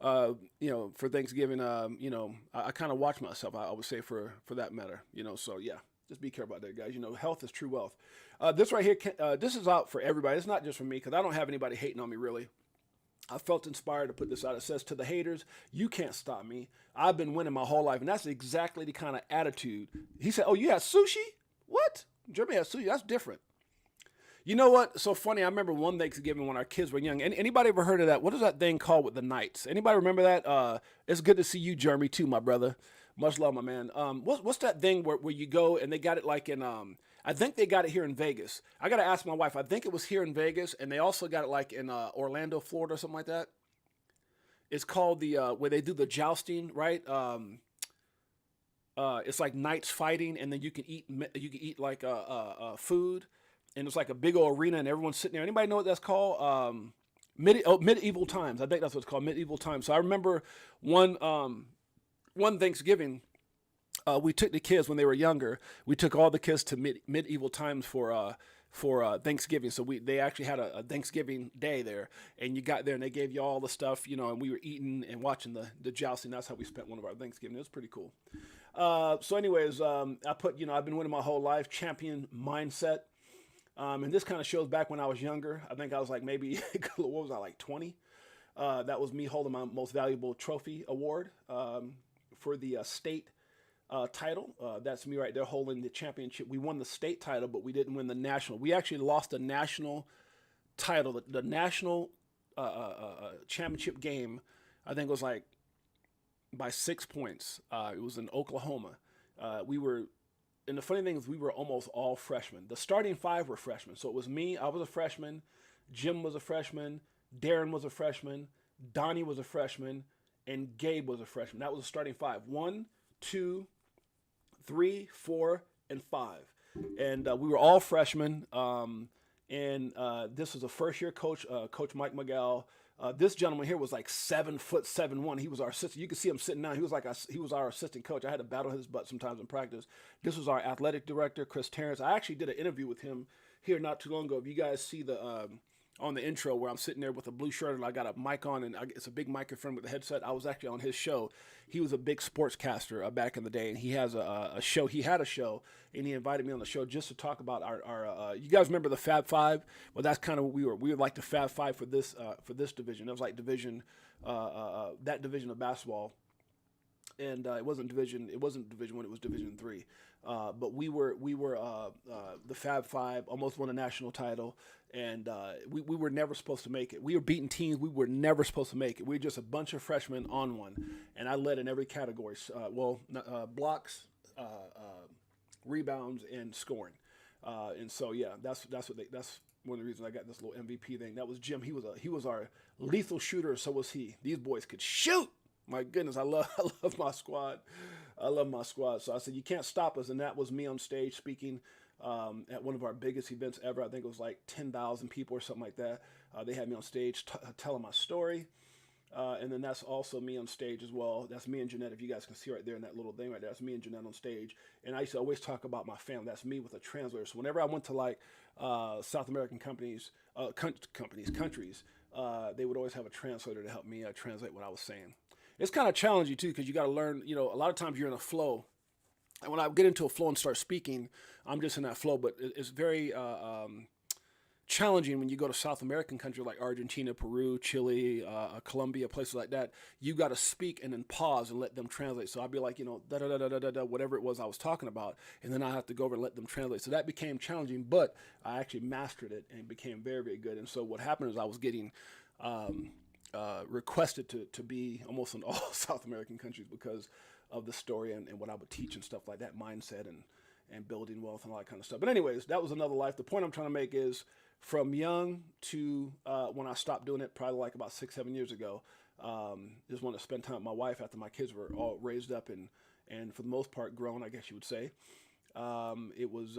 For Thanksgiving. I kind of watch myself. I would say for that matter. So yeah, just be careful about that, guys. Health is true wealth. This right here, this is out for everybody. It's not just for me because I don't have anybody hating on me really. I felt inspired to put this out. It says, to the haters, you can't stop me. I've been winning my whole life. And that's exactly the kind of attitude. He said, oh, you had sushi? What? Jeremy has sushi. That's different. You know what? So funny. I remember one Thanksgiving when our kids were young. Anybody ever heard of that? What is that thing called with the knights? Anybody remember that? It's good to see you, Jeremy, too, my brother. Much love, my man. What's that thing where you go and they got it like in, I think they got it here in Vegas. I got to ask my wife. I think it was here in Vegas, and they also got it like in Orlando, Florida, or something like that. It's called the where they do the jousting, right? It's like knights fighting, and then you can eat like food, and it's like a big old arena, and everyone's sitting there. Anybody know what that's called? Medieval times. I think that's what it's called, medieval times. So I remember one Thanksgiving. We took the kids when they were younger. We took all the kids to medieval times for Thanksgiving. So they actually had a Thanksgiving day there, and you got there and they gave you all the stuff, and we were eating and watching the jousting. That's how we spent one of our Thanksgiving. It was pretty cool. So anyways, I put, I've been winning my whole life, champion mindset. And this kind of shows back when I was younger. I think I was like maybe, what was I, like 20? That was me holding my most valuable trophy award for the state title. That's me right there holding the championship. We won the state title, but we didn't win the national. We actually lost the national title, the national championship game. I think it was like by 6 points. It was in Oklahoma. And the funny thing is we were almost all freshmen. The starting five were freshmen. So it was me, I was a freshman, Jim was a freshman, Darren was a freshman, Donnie was a freshman, and Gabe was a freshman. That was the starting five. 1, 2, 3, 4, and 5. And we were all freshmen. And this was a first-year coach, Coach Mike McGowl. This gentleman here was like 7'7" He was our assistant. You can see him sitting down. He was our assistant coach. I had to battle his butt sometimes in practice. This was our athletic director, Chris Terrence. I actually did an interview with him here not too long ago. If you guys see the on the intro where I'm sitting there with a blue shirt and I got a mic on and it's a big microphone with a headset. I was actually on his show. He was a big sportscaster back in the day, and he has a show. He had a show, and he invited me on the show just to talk about our you guys remember the Fab Five? Well, that's kind of what we were. We were like the Fab Five for this division. That was like division that division of basketball. And it wasn't Division 1. It was Division 3. But we were the Fab Five, almost won a national title, and we were never supposed to make it. We were beating teams we were never supposed to make it. We were just a bunch of freshmen on one, and I led in every category. Blocks, rebounds, and scoring. And so yeah, that's one of the reasons I got this little MVP thing. That was Jim. He was our lethal shooter. So was he. These boys could shoot. My goodness, I love my squad. I love my squad. So I said, you can't stop us. And that was me on stage speaking at one of our biggest events ever. I think it was like 10,000 people or something like that. They had me on stage telling my story. And then that's also me on stage as well. That's me and Jeanette. If you guys can see right there in that little thing right there, that's me and Jeanette on stage. And I used to always talk about my family. That's me with a translator. So whenever I went to like South American countries, they would always have a translator to help me translate what I was saying. It's kind of challenging too, because you got to learn, a lot of times you're in a flow. And when I get into a flow and start speaking, I'm just in that flow. But it's very challenging when you go to South American countries like Argentina, Peru, Chile, Colombia, places like that. You got to speak and then pause and let them translate. So I'd be like, da da da da da da, whatever it was I was talking about, and then I have to go over and let them translate. So that became challenging, but I actually mastered it and became very, very good. And so what happened is I was getting requested to be almost in all South American countries because of the story and what I would teach and stuff like that, mindset and building wealth and all that kind of stuff. But anyways, that was another life. The point I'm trying to make is from young to when I stopped doing it, probably like about 6-7 years ago, just wanted to spend time with my wife after my kids were all raised up and for the most part grown, I guess you would say. It was,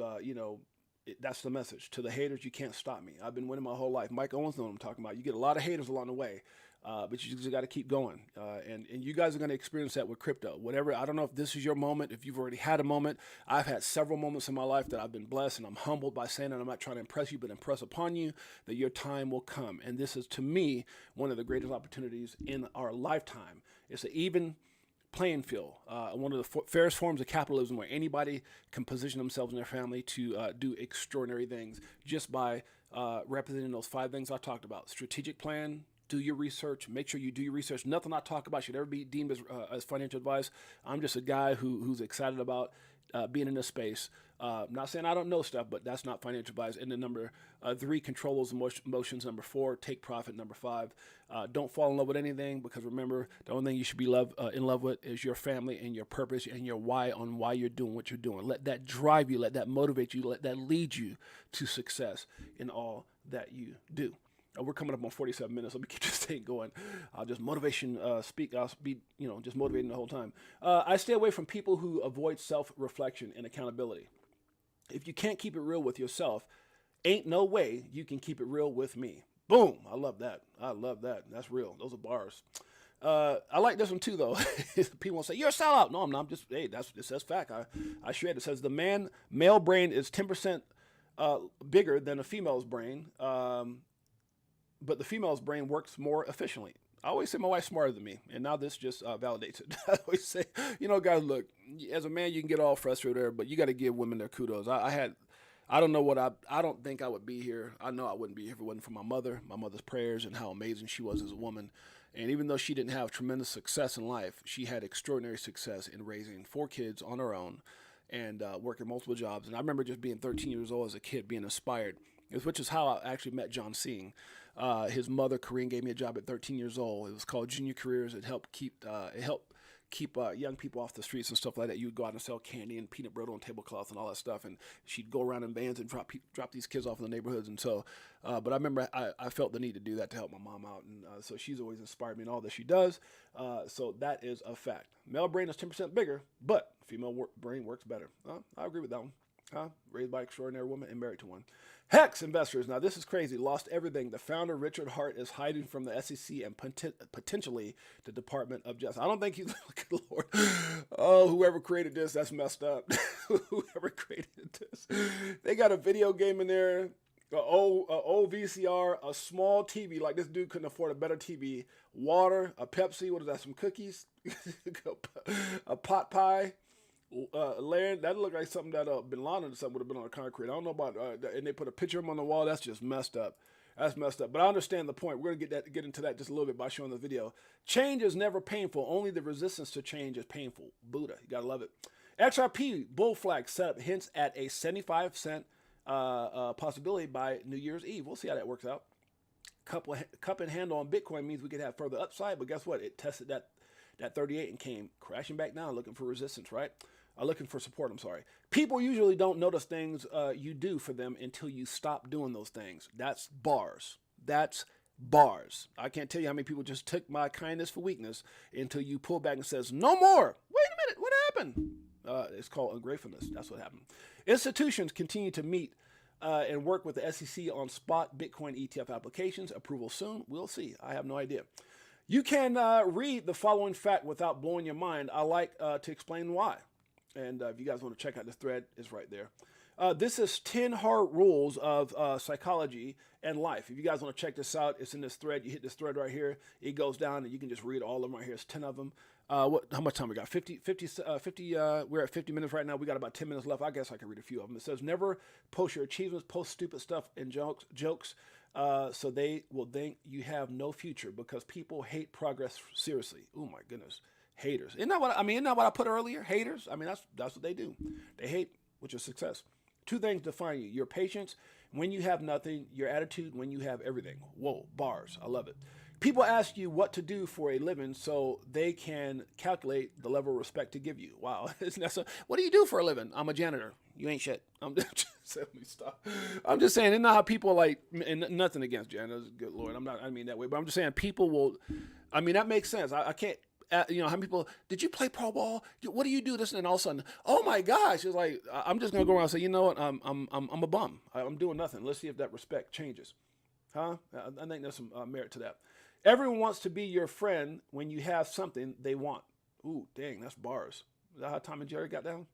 that's the message. To the haters, you can't stop me. I've been winning my whole life. Mike Owens knows what I'm talking about. You get a lot of haters along the way, but you just got to keep going. And you guys are going to experience that with crypto. Whatever, I don't know if this is your moment, if you've already had a moment. I've had several moments in my life that I've been blessed, and I'm humbled by saying that. I'm not trying to impress you, but impress upon you that your time will come. And this is, to me, one of the greatest opportunities in our lifetime. It's an even playing field, one of the fairest forms of capitalism where anybody can position themselves and their family to do extraordinary things just by representing those 5 things I talked about. Strategic plan, do your research, make sure you do your research. Nothing I talk about should ever be deemed as financial advice. I'm just a guy who's excited about being in this space. Not saying I don't know stuff, but that's not financial advice. And then number 3, control those emotions. Number 4, take profit. Number 5, don't fall in love with anything, because remember, the only thing you should be in love with is your family and your purpose and your why on why you're doing what you're doing. Let that drive you. Let that motivate you. Let that lead you to success in all that you do. We're coming up on 47 minutes. Let me keep this thing going. I'll just speak. I'll be, just motivating the whole time. I stay away from people who avoid self-reflection and accountability. If you can't keep it real with yourself, ain't no way you can keep it real with me. Boom. I love that. That's real. Those are bars. I like this one too, though. People will say, you're a sellout. No, I'm not. It says fact. I share it. It says the male brain is 10% bigger than a female's brain. But the female's brain works more efficiently. I always say my wife's smarter than me, and now this just validates it. I always say, guys, look, as a man, you can get all frustrated there, but you got to give women their kudos. I don't think I would be here. I know I wouldn't be here if it wasn't for my mother's prayers and how amazing she was as a woman. And even though she didn't have tremendous success in life, she had extraordinary success in raising 4 kids on her own and working multiple jobs. And I remember just being 13 years old as a kid, being inspired, which is how I actually met John Sing. His mother, Corinne, gave me a job at 13 years old. It was called Junior Careers. It helped keep young people off the streets and stuff like that. You would go out and sell candy and peanut butter on tablecloths and all that stuff, and she'd go around in vans and drop these kids off in the neighborhoods. And so, but I remember I felt the need to do that to help my mom out, and so she's always inspired me in all that she does. So that is a fact. Male brain is 10% bigger, but Female brain works better. I agree with that one. Raised by an extraordinary woman and married to one. Hex investors. Now, this is crazy. Lost everything. The founder, Richard Hart, is hiding from the SEC and potentially the Department of Justice. I don't think he's, good Lord. Oh, whoever created this, that's messed up. Whoever created this. They got a video game in there, an old VCR, a small TV. Like, this dude couldn't afford a better TV. Water, a Pepsi, what is that, some cookies? A pot pie. Land that looked like something that Bin Laden or something would have been on the concrete. I don't know about and they put a picture of him on the wall. That's just messed up. That's messed up. But I understand the point. We're gonna get into that just a little bit by showing the video. Change is never painful. Only the resistance to change is painful. Buddha, you gotta love it. XRP bull flag setup hints at a 75-cent possibility by New Year's Eve. We'll see how that works out. Cup and handle on Bitcoin means we could have further upside, but guess what? It tested that 38 and came crashing back down, looking for resistance, right? Looking for support, I'm sorry. People usually don't notice things you do for them until you stop doing those things. That's bars. That's bars. I can't tell you how many people just took my kindness for weakness until you pull back and says, no more. Wait a minute, what happened? It's called ungratefulness. That's what happened. Institutions continue to meet and work with the SEC on spot Bitcoin ETF applications. Approval soon. We'll see. I have no idea. You can read the following fact without blowing your mind. I like to explain why. And if you guys want to check out this thread, it's right there. This is 10 hard rules of psychology and life. If you guys want to check this out, it's in this thread. You hit this thread right here. It goes down, and you can just read all of them right here. It's 10 of them. How much time we got? 50, we're at 50 minutes right now. We got about 10 minutes left. I guess I can read a few of them. It says, never post your achievements, post stupid stuff and jokes. So they will think you have no future because people hate progress seriously. Oh, my goodness. Haters. Isn't that what I put earlier? Haters. I mean, that's what they do. They hate with your success. Two things define you: your patience when you have nothing, your attitude when you have everything. Whoa, bars. I love it. People ask you what to do for a living so they can calculate the level of respect to give you. Wow. Isn't that so? What do you do for a living? I'm a janitor. You ain't shit. I'm just saying, isn't that how people like, and nothing against janitors, good Lord. I mean that way, but I'm just saying people will, I mean, that makes sense. I can't, how many people, did you play pro ball? What do you do this? And then all of a sudden, oh my gosh, it's like, I'm just going to go around and say, you know what? I'm a bum. I'm doing nothing. Let's see if that respect changes. I think there's some merit to that. Everyone wants to be your friend when you have something they want. Ooh, dang, that's bars. Is that how Tom and Jerry got down?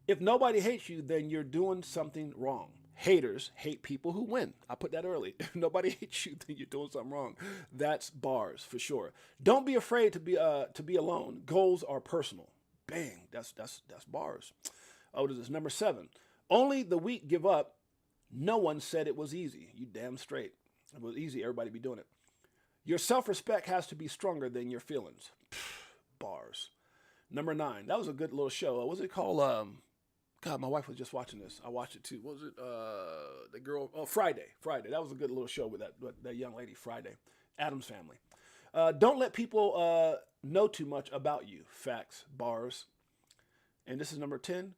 If nobody hates you, then you're doing something wrong. Haters hate people who win. I put that early. If nobody hates you, then you're doing something wrong. That's bars for sure. Don't be afraid to be alone. Goals are personal. Bang, that's bars. Oh, this is number 7. Only the weak give up. No one said it was easy. You damn straight. If it was easy, everybody be doing it. Your self-respect has to be stronger than your feelings. Bars. Number 9. That was a good little show. What was it called? God, my wife was just watching this. I watched it too. What was it? The girl. Oh, Friday. That was a good little show with that young lady, Friday. Addams Family. Don't let people know too much about you. Facts. Bars. And this is number 10.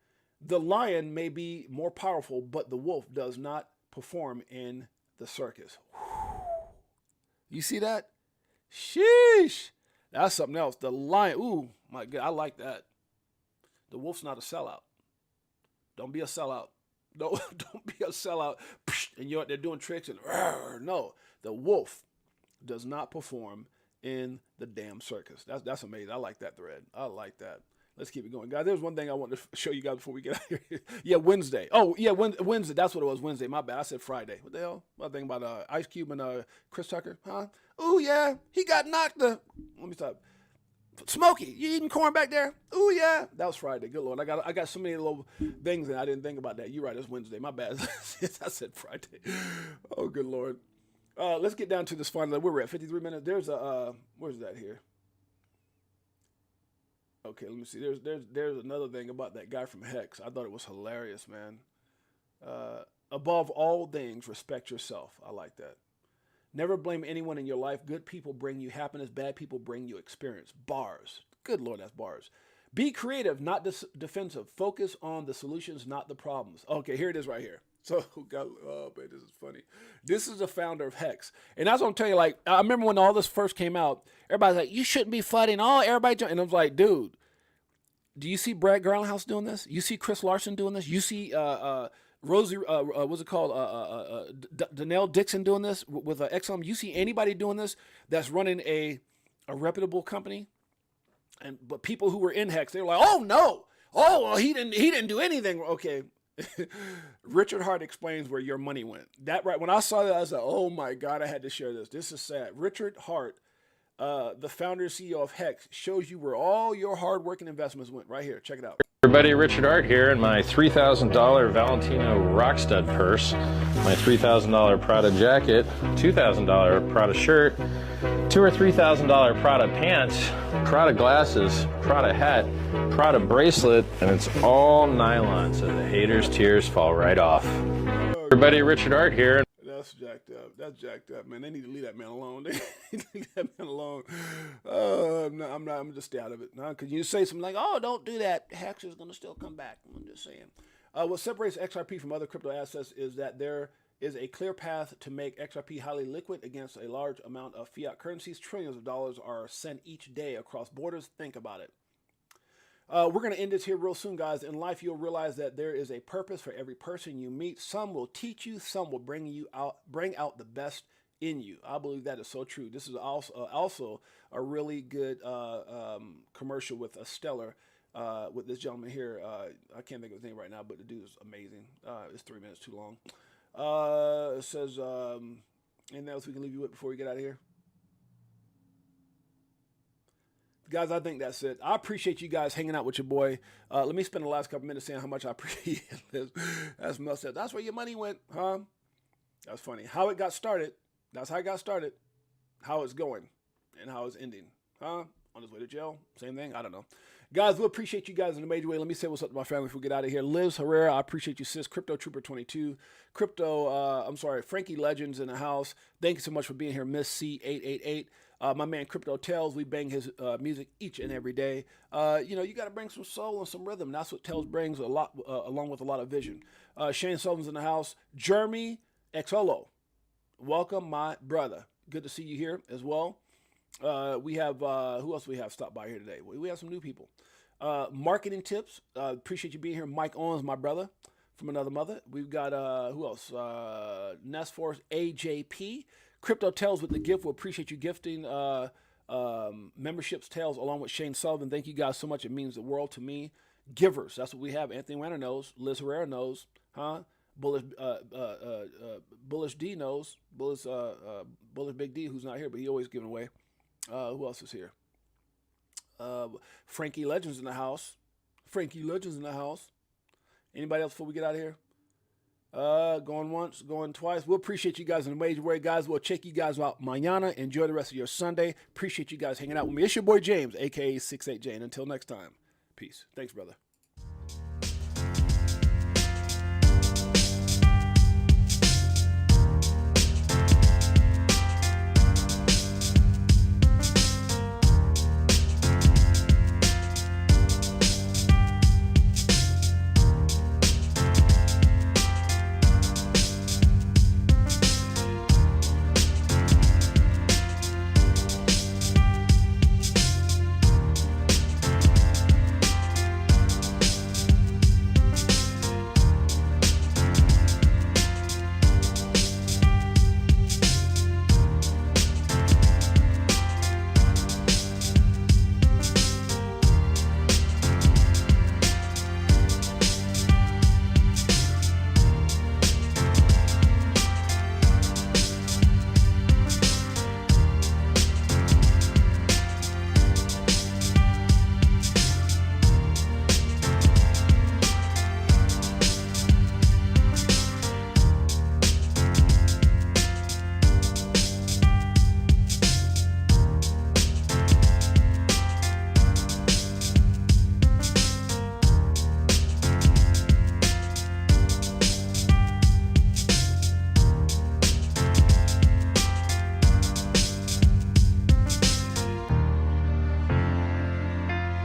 The lion may be more powerful, but the wolf does not perform in the circus. You see that? Sheesh. That's something else. The lion. Ooh, my God. I like that. The wolf's not a sellout. Don't be a sellout. Don't be a sellout. And you're out there doing tricks and no. The wolf does not perform in the damn circus. That's amazing. I like that thread. I like that. Let's keep it going, guys. There's one thing I wanted to show you guys before we get out of here. Yeah, Wednesday. Oh, yeah, Wednesday. That's what it was. Wednesday. My bad. I said Friday. What the hell? What thing about Ice Cube and Chris Tucker? Huh? Oh yeah, he got knocked. Let me stop. Smokey, you eating corn back there? Oh yeah, that was Friday. Good Lord, I got so many little things and I didn't think about that. You're right, it's Wednesday. My bad. I said Friday. Oh good Lord. Let's get down to this final. We're at 53 minutes. There's a where's that here? Okay, let me see. There's another thing about that guy from Hex. I thought it was hilarious, man. Above all things, respect yourself. I like that. Never blame anyone in your life. Good people bring you happiness. Bad people bring you experience. Bars. Good Lord, that's bars. Be creative, not defensive. Focus on the solutions, not the problems. Okay, here it is right here. So, oh man, this is funny. This is the founder of Hex. And that's what I'm telling you, like, I remember when all this first came out, everybody's like, you shouldn't be flooding. Oh, everybody. And I was like, dude, Do you see Brad Garlinghouse doing this? You see Chris Larson doing this? You see Rosie, what's it called? Danelle Dixon doing this with Exxon? You see anybody doing this that's running a reputable company? But people who were in Hex, they were like, oh no, oh well, he didn't do anything. Okay. Richard Hart explains where your money went. That right when I saw that, I was like, oh my God, I had to share this. This is sad. Richard Hart, the founder and CEO of Hex, shows you where all your hard-working investments went. Right here, check it out. Everybody, Richard Hart here in my $3,000 Valentino Rockstud purse, my $3,000 Prada jacket, $2,000 Prada shirt, $2,000 or $3,000 Prada pants, Prada glasses, Prada hat, Prada bracelet, and it's all nylon, so the haters' tears fall right off. Everybody, Richard Hart here. That's jacked up. That's jacked up, man. They need to leave that man alone. They need to leave that man alone. I'm just stay out of it. Because you say something like, oh, don't do that. Hex is going to still come back. I'm just saying. What separates XRP from other crypto assets is that there is a clear path to make XRP highly liquid against a large amount of fiat currencies. Trillions of dollars are sent each day across borders. Think about it. We're going to end this here real soon, guys. In life, you'll realize that there is a purpose for every person you meet. Some will teach you, some will bring out the best in you. I believe that is so true. This is also a really good commercial with a Stellar with this gentleman here. I can't think of his name right now, but the dude is amazing. It's 3 minutes too long. It says, anything else we can leave you with before we get out of here? Guys, I think that's it. I appreciate you guys hanging out with your boy. Let me spend the last couple minutes saying how much I appreciate this. That's Mel said. That's where your money went, huh? That's funny. How it got started. That's how it got started. How it's going and how it's ending, huh? On his way to jail. Same thing. I don't know. Guys, we appreciate you guys in a major way. Let me say what's up to my family before we get out of here. Liz Herrera, I appreciate you, sis. Crypto Trooper 22. Frankie Legends in the house. Thank you so much for being here, Miss C888. My man Crypto Tells, we bang his music each and every day. You got to bring some soul and some rhythm. That's what Tells brings a lot, along with a lot of vision. Shane Sullivan's in the house. Jeremy Xolo, welcome, my brother. Good to see you here as well. We have, who else we have stopped by here today? We have some new people. Marketing tips. Appreciate you being here. Mike Owens, my brother from another mother. We've got, who else? Nest Force AJP. Crypto Tells with the gift. We'll appreciate you gifting memberships, Tells, along with Shane Sullivan. Thank you guys so much. It means the world to me. Givers. That's what we have. Anthony Wanner knows. Liz Herrera knows. Huh? Bullish D knows. Bullish Big D, who's not here, but he always giving away. Who else is here? Frankie Legends in the house. Anybody else before we get out of here? Going once, going twice. We'll appreciate you guys in a major way, guys. We'll check you guys out mañana. Enjoy the rest of your Sunday. Appreciate you guys hanging out with me. It's your boy James, a.k.a. Six8Jay. And until next time, peace. Thanks, brother.